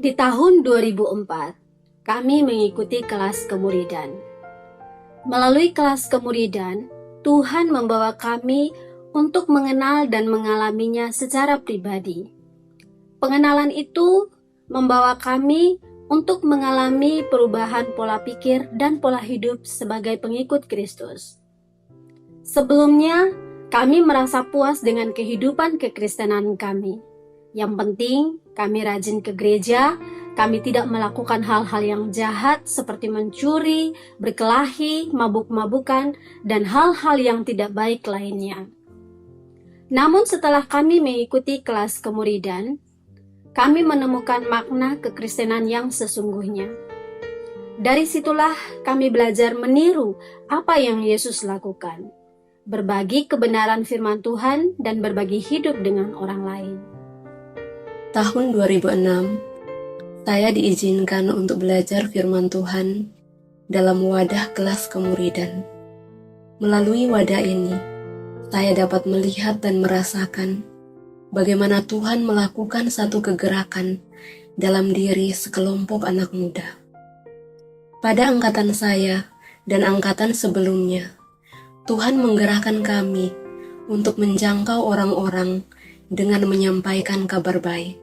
Di tahun 2004, kami mengikuti kelas kemuridan. Melalui kelas kemuridan, Tuhan membawa kami untuk mengenal dan mengalaminya secara pribadi. Pengenalan itu membawa kami untuk mengalami perubahan pola pikir dan pola hidup sebagai pengikut Kristus. Sebelumnya, kami merasa puas dengan kehidupan kekristenan kami. Yang penting, kami rajin ke gereja, kami tidak melakukan hal-hal yang jahat seperti mencuri, berkelahi, mabuk-mabukan, dan hal-hal yang tidak baik lainnya. Namun setelah kami mengikuti kelas kemuridan, kami menemukan makna kekristenan yang sesungguhnya. Dari situlah kami belajar meniru apa yang Yesus lakukan, berbagi kebenaran firman Tuhan dan berbagi hidup dengan orang lain. Tahun 2006, saya diizinkan untuk belajar firman Tuhan dalam wadah kelas kemuridan. Melalui wadah ini, saya dapat melihat dan merasakan bagaimana Tuhan melakukan satu kegerakan dalam diri sekelompok anak muda. Pada angkatan saya dan angkatan sebelumnya, Tuhan menggerakkan kami untuk menjangkau orang-orang dengan menyampaikan kabar baik.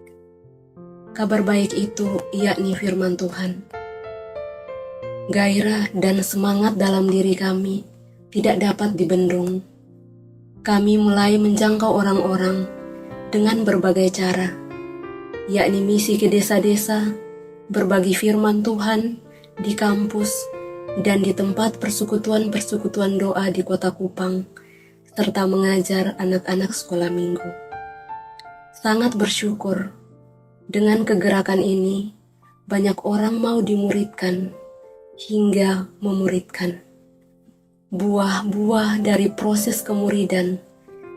Kabar baik itu yakni firman Tuhan. Gairah dan semangat dalam diri kami tidak dapat dibendung. Kami mulai menjangkau orang-orang dengan berbagai cara, yakni misi ke desa-desa, berbagi firman Tuhan di kampus, dan di tempat persekutuan-persekutuan doa di Kota Kupang, serta mengajar anak-anak sekolah minggu. Sangat bersyukur, dengan kegerakan ini, banyak orang mau dimuridkan, hingga memuridkan. Buah-buah dari proses kemuridan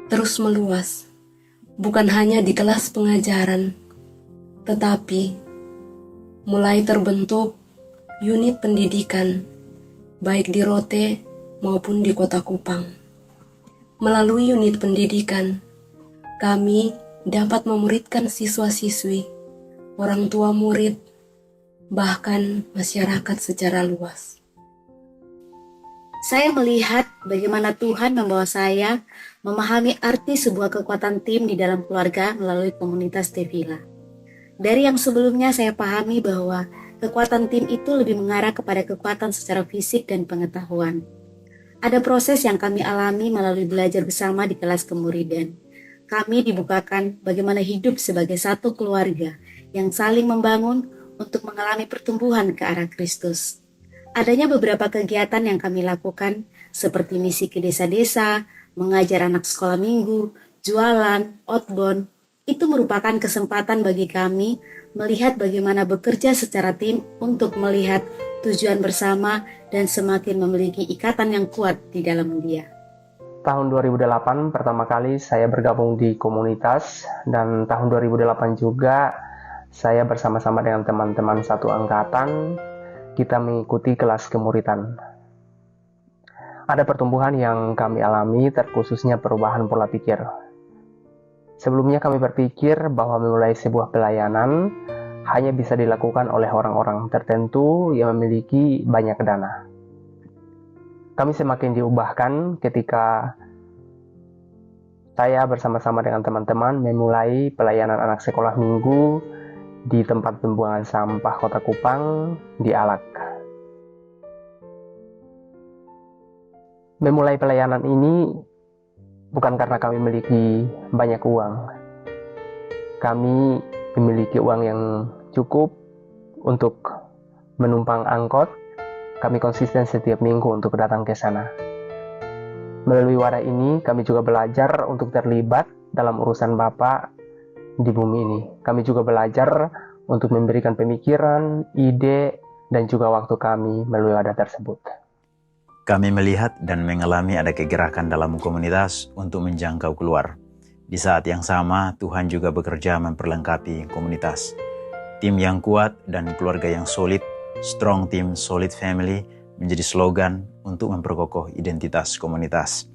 terus meluas, bukan hanya di kelas pengajaran, tetapi mulai terbentuk unit pendidikan, baik di Rote maupun di Kota Kupang. Melalui unit pendidikan, kami dapat memuridkan siswa-siswi, orang tua murid, bahkan masyarakat secara luas. Saya melihat bagaimana Tuhan membawa saya memahami arti sebuah kekuatan tim di dalam keluarga melalui komunitas Tevila. Dari yang sebelumnya saya pahami bahwa kekuatan tim itu lebih mengarah kepada kekuatan secara fisik dan pengetahuan. Ada proses yang kami alami melalui belajar bersama di kelas kemuridan. Kami dibukakan bagaimana hidup sebagai satu keluarga yang saling membangun untuk mengalami pertumbuhan ke arah Kristus. Adanya beberapa kegiatan yang kami lakukan seperti misi ke desa-desa, mengajar anak sekolah minggu, jualan, outbound. Itu merupakan kesempatan bagi kami melihat bagaimana bekerja secara tim untuk melihat tujuan bersama dan semakin memiliki ikatan yang kuat di dalam dia. Tahun 2008 pertama kali saya bergabung di komunitas, dan tahun 2008 juga saya bersama-sama dengan teman-teman satu angkatan kita mengikuti kelas kemuridan. Ada pertumbuhan yang kami alami, terkhususnya perubahan pola pikir. Sebelumnya kami berpikir bahwa memulai sebuah pelayanan hanya bisa dilakukan oleh orang-orang tertentu yang memiliki banyak dana. Kami semakin diubahkan ketika saya bersama-sama dengan teman-teman memulai pelayanan anak sekolah minggu di tempat pembuangan sampah Kota Kupang di Alak. Memulai pelayanan ini bukan karena kami memiliki banyak uang. Kami memiliki uang yang cukup untuk menumpang angkot. Kami konsisten setiap minggu untuk datang ke sana. Melalui wadah ini, kami juga belajar untuk terlibat dalam urusan Bapa di bumi ini. Kami juga belajar untuk memberikan pemikiran, ide, dan juga waktu kami melalui wadah tersebut. Kami melihat dan mengalami ada kegerakan dalam komunitas untuk menjangkau keluar. Di saat yang sama, Tuhan juga bekerja memperlengkapi komunitas. Tim yang kuat dan keluarga yang solid, strong team, solid family, menjadi slogan untuk memperkokoh identitas komunitas.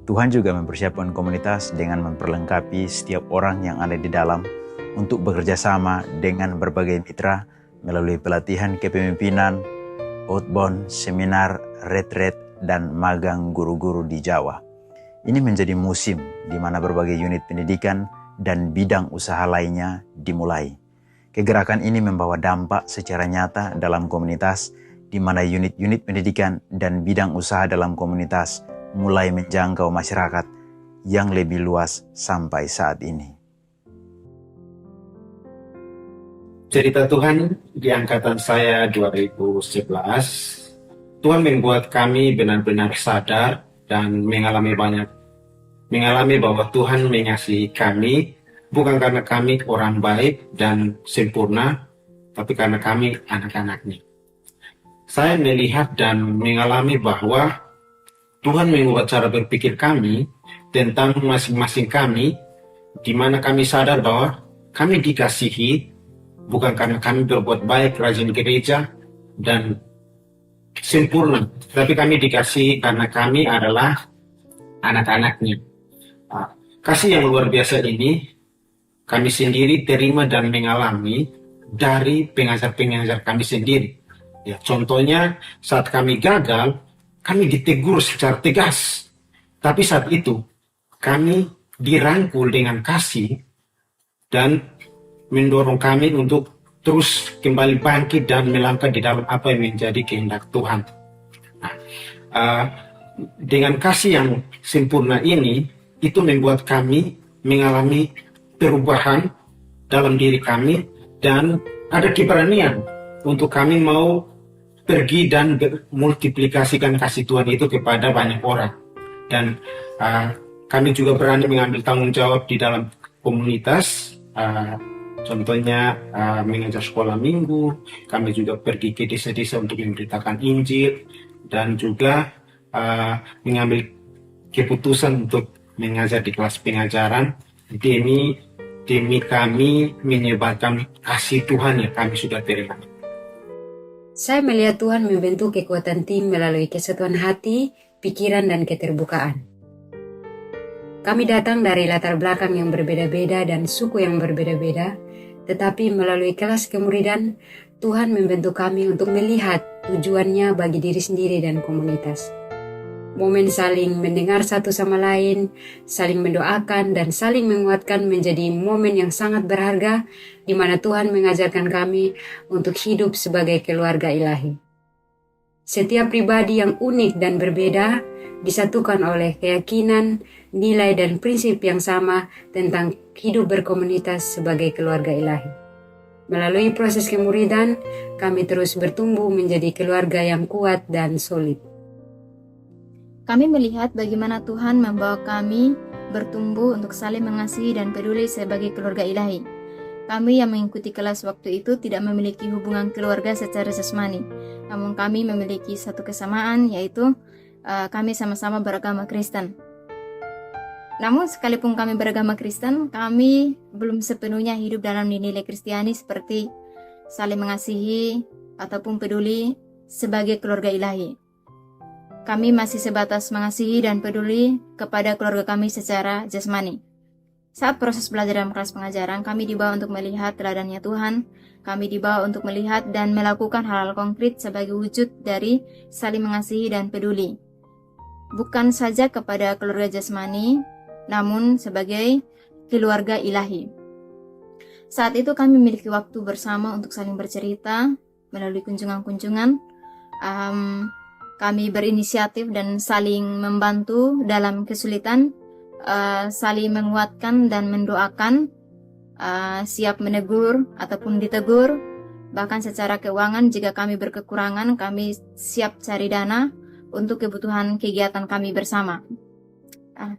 Tuhan juga mempersiapkan komunitas dengan memperlengkapi setiap orang yang ada di dalam untuk bekerja sama dengan berbagai mitra melalui pelatihan kepemimpinan, outbound, seminar, retreat, dan magang guru-guru di Jawa. Ini menjadi musim di mana berbagai unit pendidikan dan bidang usaha lainnya dimulai. Kegerakan ini membawa dampak secara nyata dalam komunitas, di mana unit-unit pendidikan dan bidang usaha dalam komunitas mulai menjangkau masyarakat yang lebih luas sampai saat ini. Cerita Tuhan di angkatan saya 2011, Tuhan membuat kami benar-benar sadar dan mengalami bahwa Tuhan mengasihi kami, bukan karena kami orang baik dan sempurna, tapi karena kami anak-anaknya. Saya melihat dan mengalami bahwa Tuhan mengubah cara berpikir kami tentang masing-masing kami, di mana kami sadar bahwa kami dikasihi bukan karena kami berbuat baik, rajin gereja, dan sempurna, tapi kami dikasihi karena kami adalah anak-anaknya. Kasih yang luar biasa ini kami sendiri terima dan mengalami dari pengajar-pengajar kami sendiri. Ya, contohnya saat kami gagal, kami ditegur secara tegas. Tapi saat itu kami dirangkul dengan kasih dan mendorong kami untuk terus kembali bangkit dan melangkah di dalam apa yang menjadi kehendak Tuhan. Dengan kasih yang sempurna ini, itu membuat kami mengalami perubahan dalam diri kami dan ada keberanian untuk kami mau pergi dan multiplikasikan kasih Tuhan itu kepada banyak orang. Dan kami juga berani mengambil tanggung jawab di dalam komunitas. Contohnya mengajar sekolah minggu, kami juga pergi ke desa-desa untuk memberitakan Injil, dan juga mengambil keputusan untuk mengajar di kelas pengajaran demi kami menyebarkan kasih Tuhan yang kami sudah terima. Saya melihat Tuhan membentuk kekuatan tim melalui kesatuan hati, pikiran, dan keterbukaan. Kami datang dari latar belakang yang berbeda-beda dan suku yang berbeda-beda, tetapi melalui kelas kemuridan, Tuhan membentuk kami untuk melihat tujuannya bagi diri sendiri dan komunitas. Momen saling mendengar satu sama lain, saling mendoakan, dan saling menguatkan menjadi momen yang sangat berharga di mana Tuhan mengajarkan kami untuk hidup sebagai keluarga ilahi. Setiap pribadi yang unik dan berbeda disatukan oleh keyakinan, nilai, dan prinsip yang sama tentang hidup berkomunitas sebagai keluarga ilahi. Melalui proses kemuridan, kami terus bertumbuh menjadi keluarga yang kuat dan solid. Kami melihat bagaimana Tuhan membawa kami bertumbuh untuk saling mengasihi dan peduli sebagai keluarga ilahi. Kami yang mengikuti kelas waktu itu tidak memiliki hubungan keluarga secara jasmani, namun kami memiliki satu kesamaan, yaitu kami sama-sama beragama Kristen. Namun sekalipun kami beragama Kristen, kami belum sepenuhnya hidup dalam nilai Kristiani seperti saling mengasihi ataupun peduli sebagai keluarga ilahi. Kami masih sebatas mengasihi dan peduli kepada keluarga kami secara jasmani. Saat proses belajar dalam kelas pengajaran, kami dibawa untuk melihat teladannya Tuhan. Kami dibawa untuk melihat dan melakukan hal-hal konkret sebagai wujud dari saling mengasihi dan peduli. Bukan saja kepada keluarga jasmani, namun sebagai keluarga ilahi. Saat itu kami memiliki waktu bersama untuk saling bercerita melalui kunjungan-kunjungan. Kami berinisiatif dan saling membantu dalam kesulitan, saling menguatkan dan mendoakan, siap menegur ataupun ditegur. Bahkan secara keuangan, jika kami berkekurangan, kami siap cari dana untuk kebutuhan kegiatan kami bersama.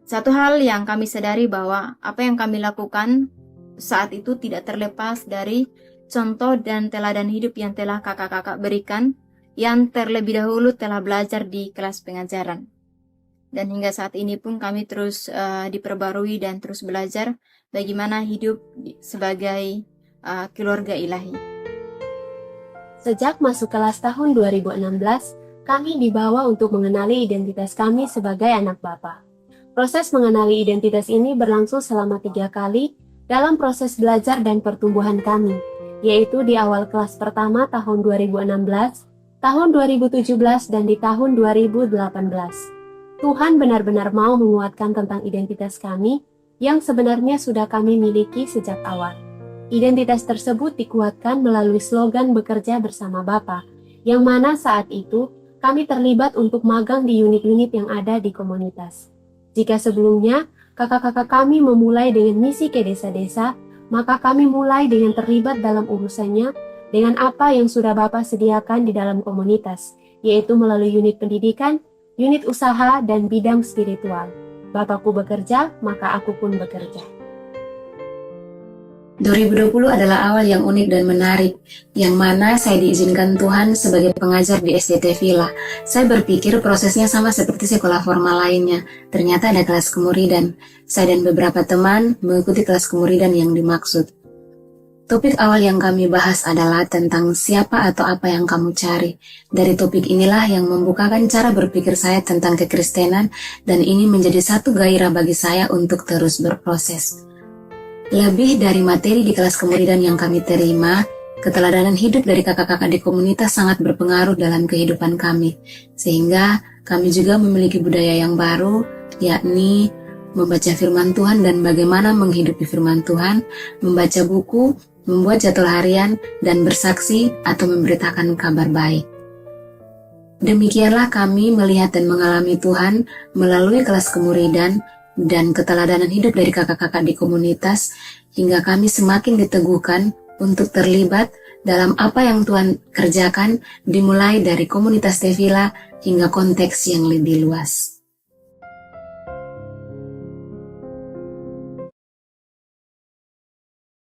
Satu hal yang kami sadari bahwa apa yang kami lakukan saat itu tidak terlepas dari contoh dan teladan hidup yang telah kakak-kakak berikan, yang terlebih dahulu telah belajar di kelas pengajaran. Dan hingga saat ini pun kami terus diperbarui dan terus belajar bagaimana hidup sebagai keluarga ilahi. Sejak masuk kelas tahun 2016, kami dibawa untuk mengenali identitas kami sebagai anak Bapa. Proses mengenali identitas ini berlangsung selama 3 kali dalam proses belajar dan pertumbuhan kami, yaitu di awal kelas pertama tahun 2016, tahun 2017, dan di tahun 2018. Tuhan benar-benar mau menguatkan tentang identitas kami yang sebenarnya sudah kami miliki sejak awal. Identitas tersebut dikuatkan melalui slogan bekerja bersama Bapa, yang mana saat itu kami terlibat untuk magang di unit-unit yang ada di komunitas. Jika sebelumnya kakak-kakak kami memulai dengan misi ke desa-desa, maka kami mulai dengan terlibat dalam urusannya dengan apa yang sudah Bapak sediakan di dalam komunitas, yaitu melalui unit pendidikan, unit usaha, dan bidang spiritual. Bapakku bekerja, maka aku pun bekerja. 2020 adalah awal yang unik dan menarik, yang mana saya diizinkan Tuhan sebagai pengajar di SDT Villa. Saya berpikir prosesnya sama seperti sekolah formal lainnya. Ternyata ada kelas kemuridan. Saya dan beberapa teman mengikuti kelas kemuridan yang dimaksud. Topik awal yang kami bahas adalah tentang siapa atau apa yang kamu cari. Dari topik inilah yang membukakan cara berpikir saya tentang kekristenan, dan ini menjadi satu gairah bagi saya untuk terus berproses. Lebih dari materi di kelas kemuridan yang kami terima, keteladanan hidup dari kakak-kakak di komunitas sangat berpengaruh dalam kehidupan kami. Sehingga kami juga memiliki budaya yang baru, yakni membaca firman Tuhan dan bagaimana menghidupi firman Tuhan, membaca buku, membuat jadwal harian, dan bersaksi atau memberitakan kabar baik. Demikianlah kami melihat dan mengalami Tuhan melalui kelas kemuridan dan keteladanan hidup dari kakak-kakak di komunitas, hingga kami semakin diteguhkan untuk terlibat dalam apa yang Tuhan kerjakan, dimulai dari komunitas Tevila hingga konteks yang lebih luas.